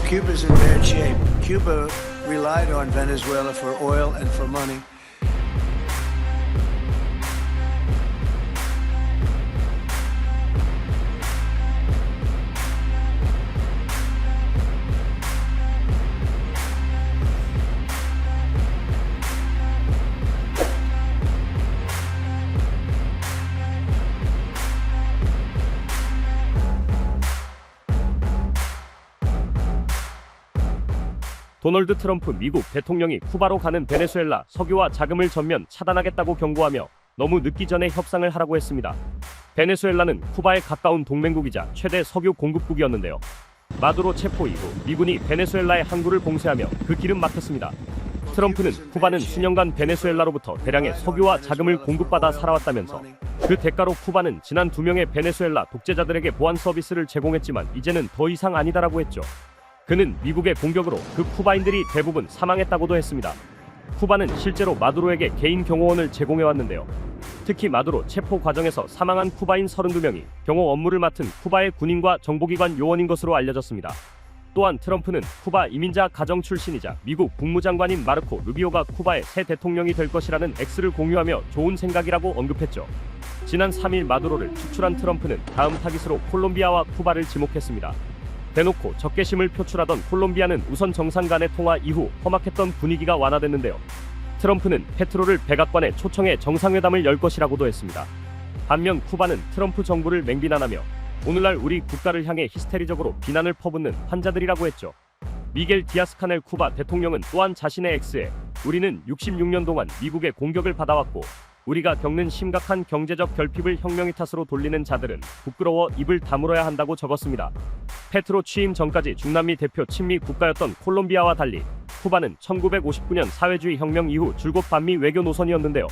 Cuba's in bad shape. Cuba relied on Venezuela for oil and for money. 도널드 트럼프 미국 대통령이 쿠바로 가는 베네수엘라 석유와 자금을 전면 차단하겠다고 경고하며 너무 늦기 전에 협상을 하라고 했습니다. 베네수엘라는 쿠바에 가까운 동맹국이자 최대 석유 공급국이었는데요. 마두로 체포 이후 미군이 베네수엘라의 항구를 봉쇄하며 그 길은 막혔습니다. 트럼프는 쿠바는 수년간 베네수엘라로부터 대량의 석유와 자금을 공급받아 살아왔다면서 그 대가로 쿠바는 지난 2명의 베네수엘라 독재자들에게 보안 서비스를 제공했지만 이제는 더 이상 아니다라고 했죠. 그는 미국의 공격으로 그 쿠바인들이 대부분 사망했다고도 했습니다. 쿠바는 실제로 마두로에게 개인 경호원을 제공해왔는데요. 특히 마두로 체포 과정에서 사망한 쿠바인 32명이 경호 업무를 맡은 쿠바의 군인과 정보기관 요원인 것으로 알려졌습니다. 또한 트럼프는 쿠바 이민자 가정 출신이자 미국 국무장관인 마르코 루비오가 쿠바의 새 대통령이 될 것이라는 X를 공유하며 좋은 생각이라고 언급했죠. 지난 3일 마두로를 축출한 트럼프는 다음 타깃으로 콜롬비아와 쿠바를 지목했습니다. 대놓고 적개심을 표출하던 콜롬비아는 우선 정상 간의 통화 이후 험악했던 분위기가 완화됐는데요. 트럼프는 페트로를 백악관에 초청해 정상회담을 열 것이라고도 했습니다. 반면 쿠바는 트럼프 정부를 맹비난하며 오늘날 우리 국가를 향해 히스테리적으로 비난을 퍼붓는 환자들이라고 했죠. 미겔 디아스카넬 쿠바 대통령은 또한 자신의 X에 우리는 66년 동안 미국의 공격을 받아왔고 우리가 겪는 심각한 경제적 결핍을 혁명의 탓으로 돌리는 자들은 부끄러워 입을 다물어야 한다고 적었습니다. 페트로 취임 전까지 중남미 대표 친미 국가였던 콜롬비아와 달리 쿠바는 1959년 사회주의 혁명 이후 줄곧 반미 외교 노선이었는데요.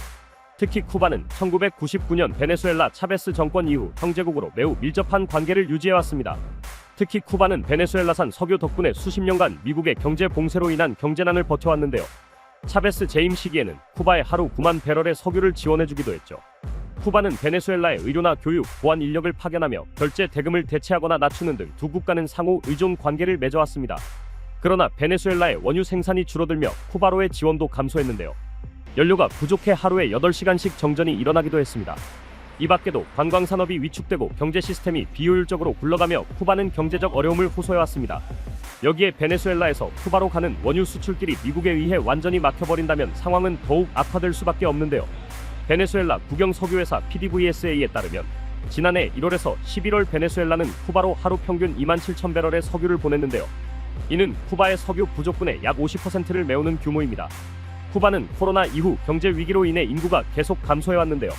특히 쿠바는 1999년 베네수엘라 차베스 정권 이후 형제국으로 매우 밀접한 관계를 유지해왔습니다. 특히 쿠바는 베네수엘라산 석유 덕분에 수십 년간 미국의 경제 봉쇄로 인한 경제난을 버텨왔는데요. 차베스 재임 시기에는 쿠바에 하루 9만 배럴의 석유를 지원해주기도 했죠. 쿠바는 베네수엘라의 의료나 교육, 보안 인력을 파견하며 결제 대금을 대체하거나 낮추는 등 두 국가는 상호 의존 관계를 맺어왔습니다. 그러나 베네수엘라의 원유 생산이 줄어들며 쿠바로의 지원도 감소했는데요. 연료가 부족해 하루에 8시간씩 정전이 일어나기도 했습니다. 이 밖에도 관광산업이 위축되고 경제 시스템이 비효율적으로 굴러가며 쿠바는 경제적 어려움을 호소해왔습니다. 여기에 베네수엘라에서 쿠바로 가는 원유 수출길이 미국에 의해 완전히 막혀버린다면 상황은 더욱 악화될 수밖에 없는데요. 베네수엘라 국영석유회사 PDVSA에 따르면 지난해 1월에서 11월 베네수엘라는 쿠바로 하루 평균 27,000배럴의 석유를 보냈는데요. 이는 쿠바의 석유 부족분의 약 50%를 메우는 규모입니다. 쿠바는 코로나 이후 경제 위기로 인해 인구가 계속 감소해왔는데요.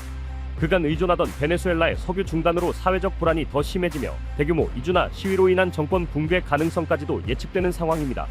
그간 의존하던 베네수엘라의 석유 중단으로 사회적 불안이 더 심해지며 대규모 이주나 시위로 인한 정권 붕괴 가능성까지도 예측되는 상황입니다.